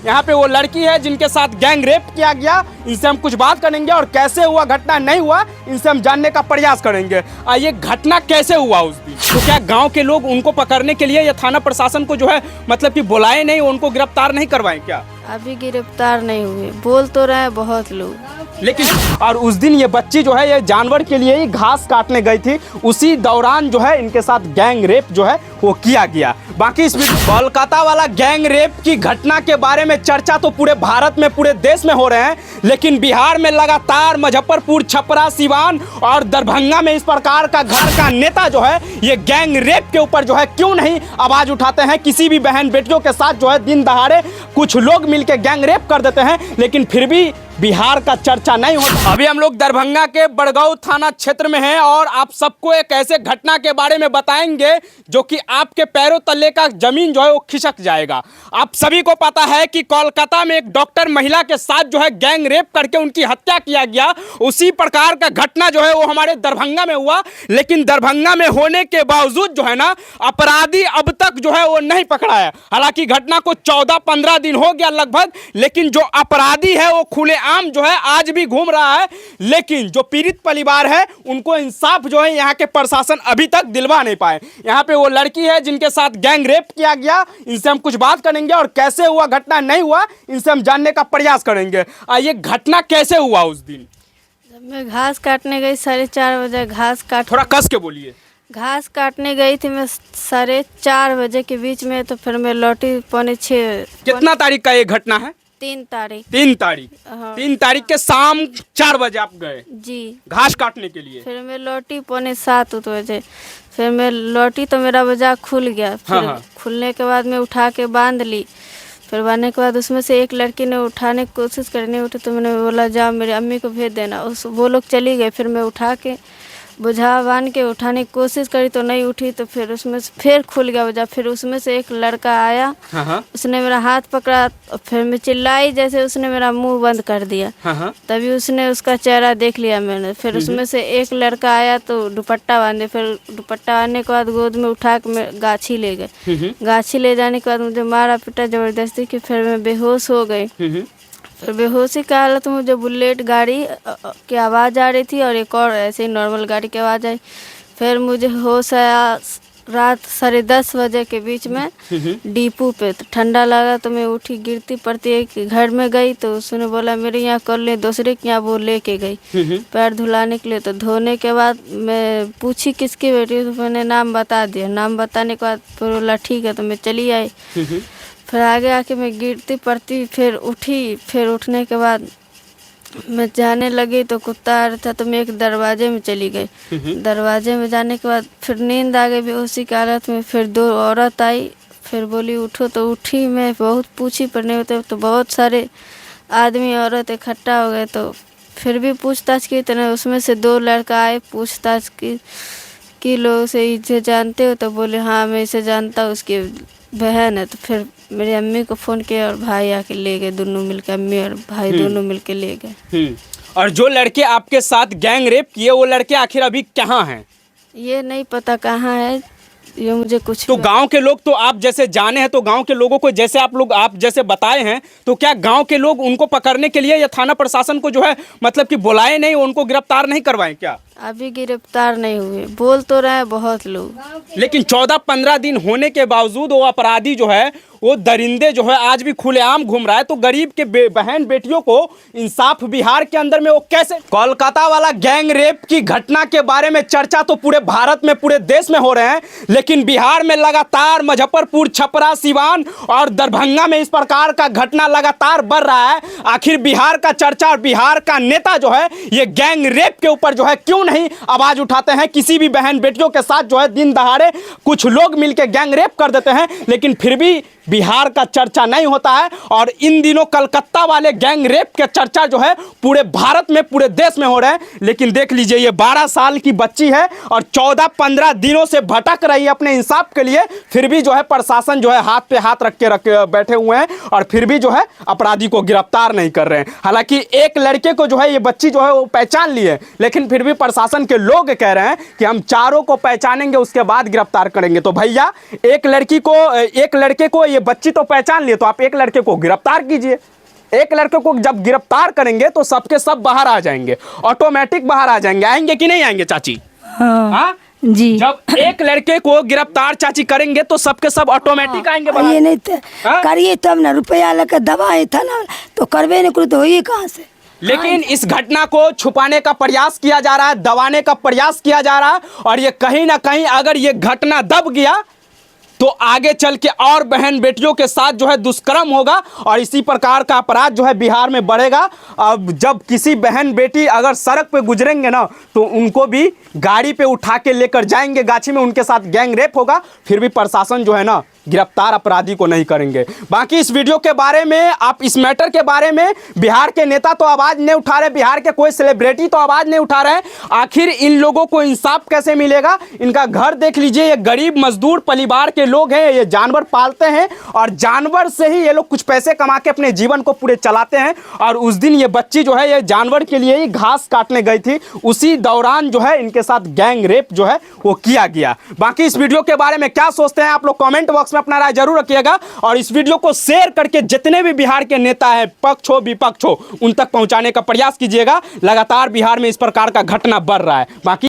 यहाँ पे वो लड़की है जिनके साथ गैंग रेप किया गया, इनसे हम कुछ बात करेंगे और कैसे हुआ घटना नहीं हुआ इनसे हम जानने का प्रयास करेंगे। ये घटना कैसे हुआ उस दिन, तो क्या गांव के लोग उनको पकड़ने के लिए या थाना प्रशासन को जो है मतलब कि बुलाए नहीं, उनको गिरफ्तार नहीं करवाएं क्या? अभी गिरफ्तार नहीं हुए, बोल तो रहे हैं बहुत लोग, लेकिन और उस दिन ये बच्ची जो है ये जानवर के लिए ही घास काटने गई थी, उसी दौरान जो है इनके साथ गैंग रेप जो है वो किया गया। बाकी इस कोलकाता वाला गैंग रेप की घटना के बारे में चर्चा तो पूरे भारत में पूरे देश में हो रहे हैं, लेकिन बिहार में लगातार मुजफ्फरपुर, छपरा, सिवान और दरभंगा में इस प्रकार का घर का नेता जो है ये गैंग रेप के ऊपर जो है क्यों नहीं आवाज उठाते हैं। किसी भी बहन बेटियों के साथ जो है दिन दहाड़े कुछ लोग मिलकर गैंग रेप कर देते हैं, लेकिन फिर भी बिहार का चर्चा नहीं होता। अभी हम लोग दरभंगा के बड़गांव थाना क्षेत्र में हैं और आप सबको एक ऐसे घटना के बारे में बताएंगे जो कि आपके पैरों तले का जमीन जो है वो खिसक जाएगा। आप सभी को पता है कि कोलकाता में एक डॉक्टर महिला के साथ जो है गैंग रेप करके उनकी हत्या किया गया, उसी प्रकार का घटना जो है वो हमारे दरभंगा में हुआ। लेकिन दरभंगा में होने के बावजूद जो है ना अपराधी अब तक जो है वो नहीं पकड़ा है। हालांकि घटना को 14-15 दिन हो गया लगभग, लेकिन जो अपराधी है वो खुले आम जो है आज भी घूम रहा है। लेकिन जो पीड़ित परिवार है उनको इंसाफ जो है यहाँ के प्रशासन अभी तक दिलवा नहीं पाए। यहाँ पे वो लड़की है जिनके साथ गैंग रेप किया गया, इनसे हम कुछ बात करेंगे और कैसे हुआ घटना नहीं हुआ इनसे हम जानने का प्रयास करेंगे। ये घटना कैसे हुआ उस दिन? जब मैं घास काटने गई 4:30 बजे, घास काट, थोड़ा कस के बोलिए। घास काटने गई थी मैं 4:30 बजे के बीच में, तो फिर मैं लौटी 5:45। कितना तारीख का ये घटना है? 3 तारीख। 3 तारीख। हाँ। 3 तारीख के शाम 4 बजे आप गए जी घास काटने के लिए? फिर मैं लौटी 6:45 बजे। फिर मैं लौटी तो मेरा बाजार खुल गया। फिर हाँ। खुलने के बाद मैं उठा के बांध ली। फिर बांधने के बाद उसमें से एक लड़की ने उठाने की कोशिश करनी उठी, तो मैंने बोला जा मेरी अम्मी को भेज देना। वो लोग चली गए। फिर मैं उठा के बुझा बांध के उठाने की कोशिश करी तो नहीं उठी, तो फिर उसमें से फिर खुल गया वजह। फिर उसमें से एक लड़का आया, हाँ। उसने मेरा हाथ पकड़ा और फिर मैं चिल्लाई, जैसे उसने मेरा मुंह बंद कर दिया। हाँ। तभी उसने उसका चेहरा देख लिया मैंने। फिर उसमें से एक लड़का आया तो दुपट्टा बांधे। फिर दुपट्टा बांधने के बाद गोद में उठा के मैं गाछी ले गए। गाछी ले जाने के बाद मुझे मारा पीटा ज़बरदस्ती कि फिर मैं बेहोश हो गई। फिर बेहोशी की हालत में मुझे बुलेट गाड़ी की आवाज़ आ रही थी और एक और ऐसे ही नॉर्मल गाड़ी की आवाज़ आई। फिर मुझे होश आया रात 10:30 बजे के बीच में डिपो पे। तो ठंडा लगा तो मैं उठी, गिरती पड़ती एक घर में गई तो उसने बोला मेरे यहाँ कर ले, दूसरे के यहाँ वो लेके गई पैर धुलाने के लिए। तो धोने के बाद मैं पूछी किसकी बेटी, तो मैंने नाम बता दिया। नाम बताने के बाद फिर बोला ठीक है, तो मैं चली आई। फिर आगे आके मैं गिरती पड़ती फिर उठी। फिर उठने के बाद मैं जाने लगी तो कुत्ता आ रहा था, तो मैं एक दरवाजे में चली गई। दरवाजे में जाने के बाद फिर नींद आ गई बेहोशी की हालत में। फिर 2 औरत आई, फिर बोली उठो, तो उठी। मैं बहुत पूछी पर नहीं होते, तो बहुत सारे आदमी औरत इकट्ठा हो गए। तो फिर भी पूछताछ की, तो उसमें से 2 लड़का आए, पूछताछ की लोग से इसे जानते हो, तो बोले हाँ मैं इसे जानता हूँ, उसकी बहन है। तो फिर मेरी अम्मी को फ़ोन किया और भाई आके ले गए, दोनों मिलकर, अम्मी और भाई दोनों मिलकर ले गए। और जो लड़के आपके साथ गैंग रेप किए वो लड़के आखिर अभी कहाँ हैं? ये नहीं पता कहाँ है, ये मुझे कुछ तो गांव के लोग तो आप जैसे जाने हैं, तो गांव के लोगों को जैसे आप जैसे बताए हैं, तो क्या गांव के लोग उनको पकड़ने के लिए या थाना प्रशासन को जो है मतलब कि बुलाए नहीं, उनको गिरफ्तार नहीं करवाएं क्या? अभी गिरफ्तार नहीं हुए, बोल तो रहे हैं बहुत लोग, लेकिन 14-15 दिन होने के बावजूद वो अपराधी जो है वो दरिंदे जो है आज भी खुलेआम घूम रहा है। तो गरीब के बहन बेटियों को इंसाफ बिहार के अंदर में वो कैसे? कोलकाता वाला गैंग रेप की घटना के बारे में चर्चा तो पूरे भारत में पूरे देश में हो रहे हैं, लेकिन बिहार में लगातार मुजफ्फरपुर, छपरा, सिवान और दरभंगा में इस प्रकार का घटना लगातार बढ़ रहा है। आखिर बिहार का चर्चा और बिहार का नेता जो है ये गैंग रेप के ऊपर जो है क्यों नहीं आवाज उठाते हैं? किसी भी बहन बेटियों के साथ जो है दिन दहाड़े कुछ लोग मिलकर गैंग रेप कर देते हैं, लेकिन फिर भी बिहार का चर्चा नहीं होता है। और इन दिनों कलकत्ता वाले गैंग रेप के चर्चा जो है पूरे भारत में पूरे देश में हो रहे हैं। लेकिन देख लीजिए ये 12 साल की बच्ची है और 14-15 दिनों से भटक रही है अपने इंसाफ के लिए, फिर भी जो है प्रशासन जो है हाथ पे हाथ रख के बैठे हुए हैं और फिर भी जो है अपराधी को गिरफ्तार नहीं कर रहे हैं। हालांकि एक लड़के को जो है ये बच्ची जो है वो पहचान ली है, लेकिन फिर भी प्रशासन के लोग कह रहे हैं कि हम चारों को पहचानेंगे उसके बाद गिरफ्तार करेंगे। तो भैया एक लड़के को ये बच्ची तो पहचान लिए, तो आप एक लड़के को गिरफ्तार कीजिए। एक लड़के को जब गिरफ्तार करेंगे तो सबके सब बाहर आ जाएंगे, ऑटोमेटिक बाहर आ जाएंगे। आएंगे कि नहीं आएंगे चाची? हाँ जी। जब एक लड़के को गिरफ्तार चाची करेंगे तो सबके सब ऑटोमेटिक आएंगे बाहर। ये नहीं हाँ? करिए तब ना, रुपया लेकर दवाए था ना, तो करवे नहीं करो तो होइए कहाँ से। लेकिन इस घटना को छुपाने का प्रयास किया जा रहा है, दबाने का प्रयास किया जा रहा है, और ये कहीं ना कहीं अगर ये घटना दब गया तो आगे चल के और बहन बेटियों के साथ जो है दुष्कर्म होगा और इसी प्रकार का अपराध जो है बिहार में बढ़ेगा। अब जब किसी बहन बेटी अगर सड़क पे गुजरेंगे ना तो उनको भी गाड़ी पे उठा के लेकर जाएंगे गाछी में, उनके साथ गैंग रेप होगा, फिर भी प्रशासन जो है ना गिरफ्तार अपराधी को नहीं करेंगे। बाकी इस वीडियो के बारे में, आप इस मैटर के बारे में बिहार के नेता तो आवाज नहीं उठा रहे, बिहार के कोई सेलिब्रिटी तो आवाज नहीं उठा रहे। आखिर इन लोगों को इंसाफ कैसे मिलेगा? इनका घर देख लीजिए, ये गरीब मजदूर परिवार के लोग हैं, ये जानवर पालते हैं और जानवर से ही ये लोग कुछ पैसे कमा के अपने जीवन को पूरे चलाते हैं। और उस दिन ये बच्ची जो है ये जानवर के लिए ही घास काटने गई थी, उसी दौरान जो है इनके साथ गैंग रेप जो है वो किया गया। बाकी इस वीडियो के बारे में क्या सोचते हैं आप लोग कमेंट बॉक्स में अपना राय जरूर रखिएगा, और इस वीडियो को शेयर करके जितने भी बिहार के नेता हैं, पक्ष हो विपक्ष हो, उन तक पहुंचाने का प्रयास कीजिएगा। लगातार बिहार में इस प्रकार का घटना बढ़ रहा है। बाकी